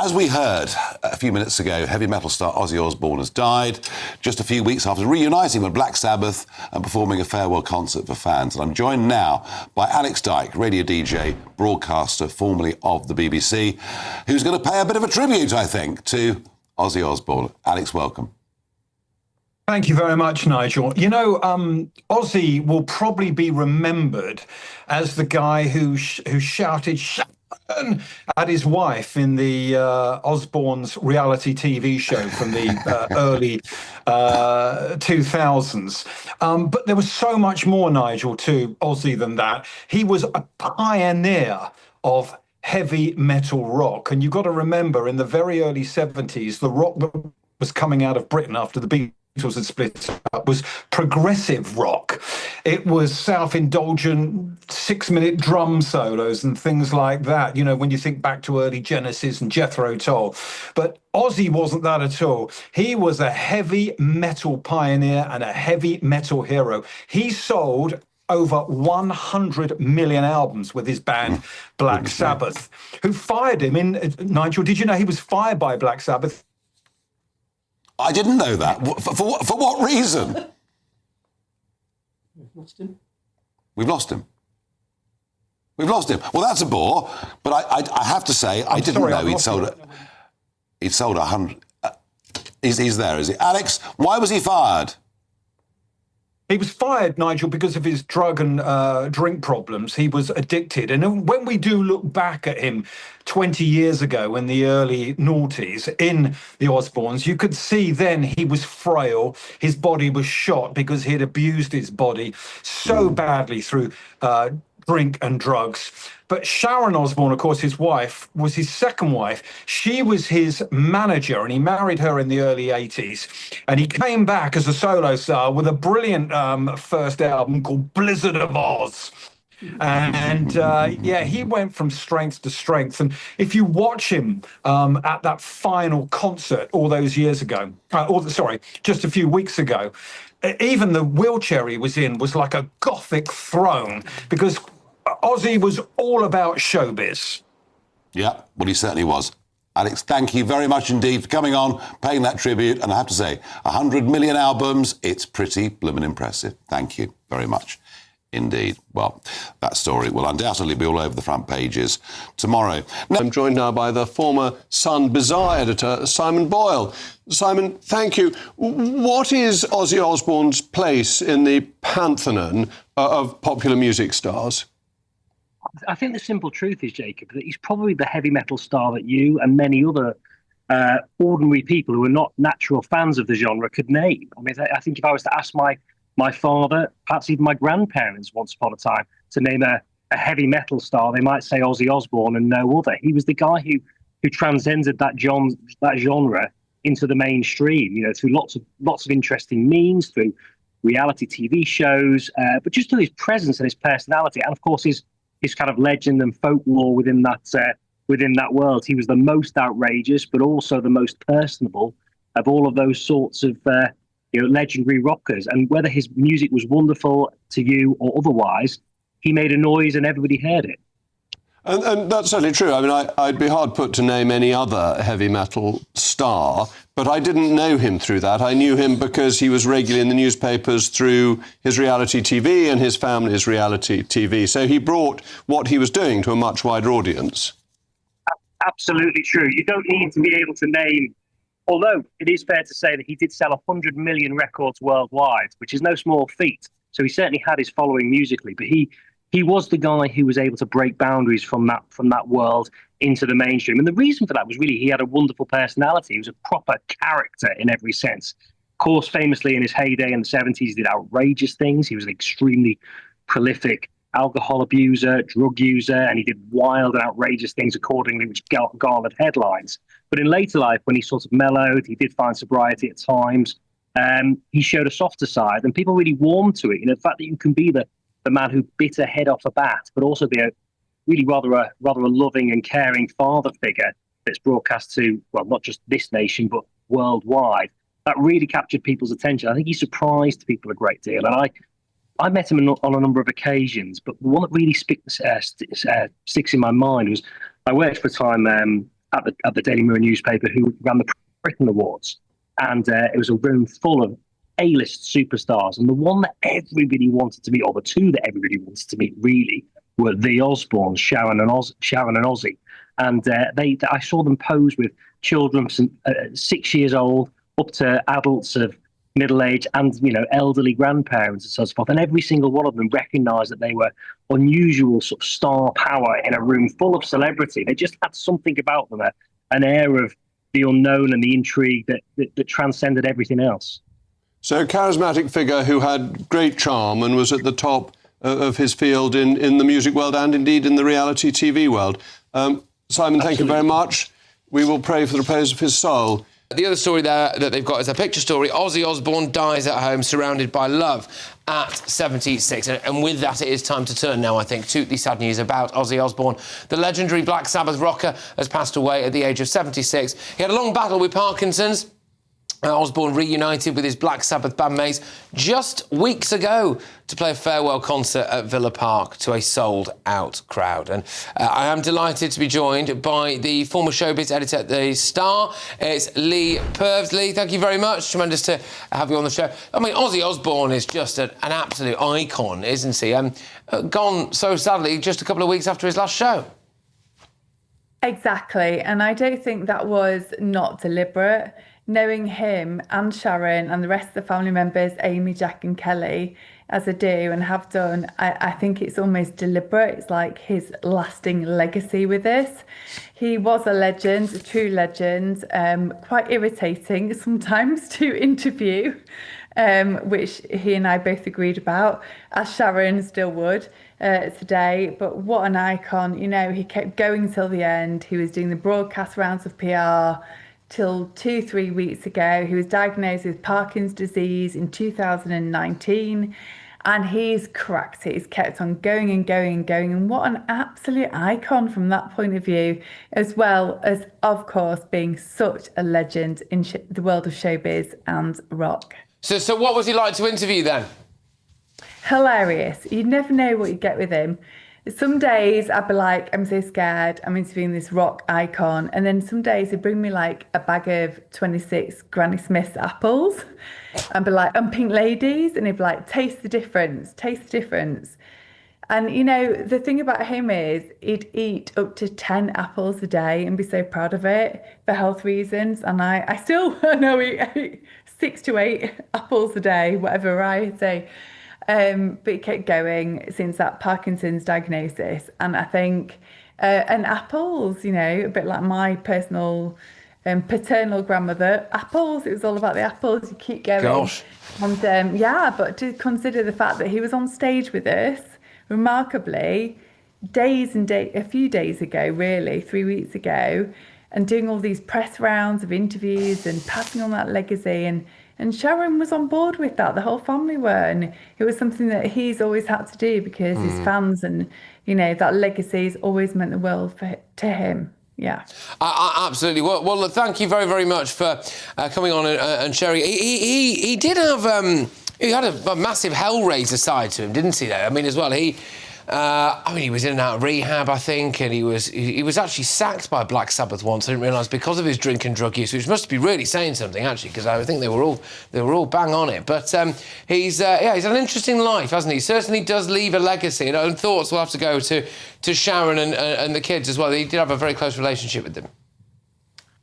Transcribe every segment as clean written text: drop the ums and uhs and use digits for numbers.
As we heard a few minutes ago, heavy metal star Ozzy Osbourne has died just a few weeks after reuniting with Black Sabbath and performing a farewell concert for fans. And I'm joined now by Alex Dyke, radio DJ, broadcaster, formerly of the BBC, who's going to pay a bit of a tribute, I think, to Ozzy Osbourne. Alex, welcome. Thank you very much, Nigel. You know, Ozzy will probably be remembered as the guy who shouted at his wife in the Osborne's reality TV show from the early 2000s. But there was so much more, Nigel, to Ozzy than that. He was a pioneer of heavy metal rock. And you've got to remember, in the very early 70s, the rock that was coming out of Britain after the Beatles had split up was progressive rock. It was self-indulgent 6-minute drum solos and things like that, you know, when you think back to early Genesis and Jethro Tull. But Ozzy wasn't that at all. He was a heavy metal pioneer and a heavy metal hero. He sold over 100 million albums with his band Black Sabbath, who fired him in... Nigel, did you know he was fired by Black Sabbath? I didn't know that. For what reason? We've lost him. We've lost him. We've lost him. Well, that's a bore, but I have to say, I didn't know he'd sold 100... He's there, is he? Alex, why was he fired? He was fired, Nigel, because of his drug and drink problems. He was addicted. And when we do look back at him 20 years ago in the early noughties in the Osbournes, you could see then he was frail. His body was shot because he had abused his body so badly through drink and drugs. But Sharon Osbourne, of course, his wife, was his second wife. She was his manager, and he married her in the early 80s. And he came back as a solo star with a brilliant first album called Blizzard of Oz. And yeah, he went from strength to strength. And if you watch him at that final concert all those years ago, just a few weeks ago, even the wheelchair he was in was like a Gothic throne, because Ozzy was all about showbiz. Yeah, well, he certainly was. Alex, thank you very much indeed for coming on, paying that tribute. And I have to say, 100 million albums, it's pretty blooming impressive. Thank you very much indeed. Well, that story will undoubtedly be all over the front pages tomorrow. Now, I'm joined now by the former Sun Bizarre editor, Simon Boyle. Simon, thank you. What is Ozzy Osbourne's place in the pantheon of popular music stars? I think the simple truth is, Jacob, that he's probably the heavy metal star that you and many other ordinary people who are not natural fans of the genre could name. I mean, I think if I was to ask my father, perhaps even my grandparents once upon a time, to name a heavy metal star, they might say Ozzy Osbourne and no other. He was the guy who transcended that genre into the mainstream, you know, through lots of interesting means, through reality TV shows, but just through his presence and his personality, and of course his kind of legend and folklore within that world. He was the most outrageous, but also the most personable of all of those sorts of legendary rockers. And whether his music was wonderful to you or otherwise, he made a noise and everybody heard it. And that's certainly true. I mean, I'd be hard put to name any other heavy metal star, but I didn't know him through that. I knew him because he was regularly in the newspapers through his reality TV and his family's reality TV. So he brought what he was doing to a much wider audience. Absolutely true. You don't need to be able to name, although it is fair to say that he did sell 100 million records worldwide, which is no small feat. So he certainly had his following musically, but he was the guy who was able to break boundaries from that world into the mainstream. And the reason for that was really he had a wonderful personality. He was a proper character in every sense. Of course, famously in his heyday in the 70s, he did outrageous things. He was an extremely prolific alcohol abuser, drug user, and he did wild and outrageous things accordingly, which garnered headlines. But in later life, when he sort of mellowed, he did find sobriety at times. He showed a softer side, and people really warmed to it. You know, the fact that you can be the man who bit a head off a bat, but also be a really rather a loving and caring father figure that's broadcast to, well, not just this nation, but worldwide. That really captured people's attention. I think he surprised people a great deal. And I met him on a number of occasions, but the one that really sticks in my mind was I worked for a time at the Daily Mirror newspaper who ran the Britain Awards, and it was a room full of A-list superstars, and the one that everybody wanted to meet, or the two that everybody wanted to meet, really, were the Osbornes, Sharon and Ozzy, and I saw them pose with children from 6 years old up to adults of middle age and elderly grandparents and so forth, and every single one of them recognised that they were unusual sort of star power in a room full of celebrity. They just had something about them, an air of the unknown and the intrigue that transcended everything else. So a charismatic figure who had great charm and was at the top of his field in the music world and indeed in the reality TV world. Simon, thank you very much. We will pray for the repose of his soul. The other story there that they've got is a picture story. Ozzy Osbourne dies at home, surrounded by love, at 76. And with that, it is time to turn now, I think, to the sad news about Ozzy Osbourne. The legendary Black Sabbath rocker has passed away at the age of 76. He had a long battle with Parkinson's. Osborne reunited with his Black Sabbath bandmates just weeks ago to play a farewell concert at Villa Park to a sold-out crowd. And I am delighted to be joined by the former showbiz editor at The Star. It's Lee Purves. Lee, thank you very much. Tremendous to have you on the show. I mean, Ozzy Osbourne is just an absolute icon, isn't he? Gone so sadly just a couple of weeks after his last show. Exactly, and I don't think that was not deliberate. Knowing him and Sharon and the rest of the family members, Amy, Jack and Kelly, as I do and have done, I think it's almost deliberate. It's like his lasting legacy with this. He was a legend, a true legend, quite irritating sometimes to interview, which he and I both agreed about, as Sharon still would today. But what an icon. He kept going till the end. He was doing the broadcast rounds of PR till 2-3 weeks ago. He was diagnosed with Parkinson's disease in 2019, and he's cracked it. He's kept on going and going and going, and what an absolute icon from that point of view, as well as, of course, being such a legend in the world of showbiz and rock. So what was he like to interview then? Hilarious. You'd never know what you'd get with him. Some days I'd be like, I'm so scared, I'm interviewing this rock icon. And then some days he'd bring me like a bag of 26 Granny Smith's apples and be like, I'm Pink Ladies. And he'd be like, taste the difference. And, the thing about him is he'd eat up to 10 apples a day and be so proud of it for health reasons. And I still know he ate 6 to 8 apples a day, whatever variety. But he kept going since that Parkinson's diagnosis. And I think, and apples, a bit like my personal paternal grandmother, apples, it was all about the apples, you keep going. Gosh. And but to consider the fact that he was on stage with us, remarkably, a few days ago, really, 3 weeks ago, and doing all these press rounds of interviews and passing on that legacy. And Sharon was on board with that. The whole family were. And it was something that he's always had to do because his fans and, that legacy has always meant the world to him. Yeah. Absolutely. Well, thank you very, very much for coming on and sharing. He did have... he had a massive Hellraiser side to him, didn't he, though? I mean, as well, he was in and out of rehab, I think, and he was actually sacked by Black Sabbath once. I didn't realise, because of his drink and drug use, which must be really saying something, actually, because I think they were all bang on it. But he's had an interesting life, hasn't he? Certainly does leave a legacy, and thoughts will have to go to Sharon and the kids as well. He did have a very close relationship with them.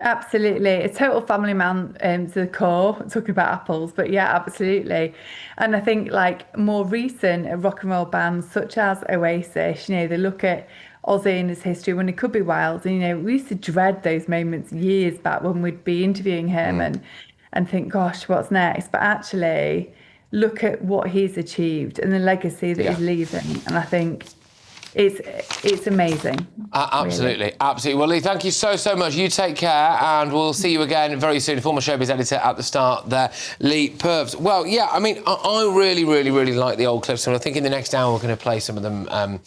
Absolutely. A total family man to the core, talking about apples, but yeah, absolutely. And I think like more recent rock and roll bands such as Oasis, they look at Ozzy and his history when it could be wild. And, we used to dread those moments years back when we'd be interviewing him and think, gosh, what's next? But actually look at what he's achieved and the legacy that he's leaving. And I think it's amazing. Absolutely, really. Absolutely. Well, Lee, thank you so much. You take care, and we'll see you again very soon. Former showbiz editor at The Start there, Lee Purves. Well, yeah, I mean, I really, really, really like the old clips, and I think in the next hour we're going to play some of them on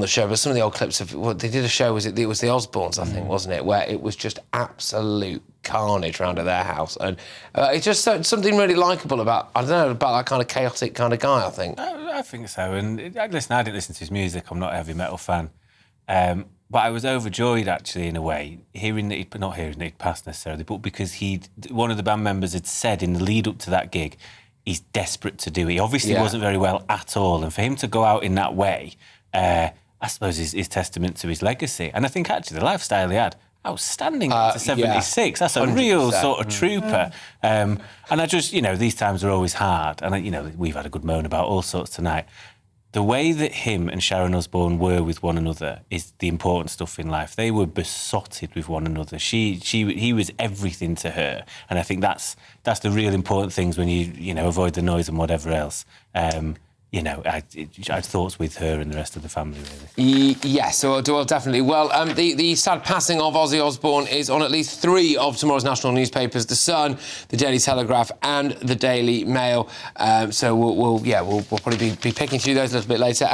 the show. But some of the old clips of what they did a show, it was the Osbournes, I think, wasn't it, where it was just absolute carnage round at their house, and it's just something really likeable about that kind of chaotic kind of guy, I think. I think so. And listen, I didn't listen to his music. I'm not a heavy metal fan. But I was overjoyed, actually, in a way, not hearing that he'd passed necessarily, but because one of the band members had said in the lead up to that gig, he's desperate to do it. He obviously wasn't very well at all, and for him to go out in that way, I suppose is testament to his legacy. And I think actually the lifestyle he had, outstanding to 76. That's a 100%. Real sort of trooper. And I just, these times are always hard, and we've had a good moan about all sorts tonight. The way that him and Sharon Osbourne were with one another is the important stuff in life. They were besotted with one another. He was everything to her, and I think that's the real important things when you avoid the noise and whatever else. I had thoughts with her and the rest of the family, really. Yes, well, definitely. Well, the sad passing of Ozzy Osbourne is on at least 3 of tomorrow's national newspapers: The Sun, The Daily Telegraph, and The Daily Mail. So we'll probably be picking through those a little bit later.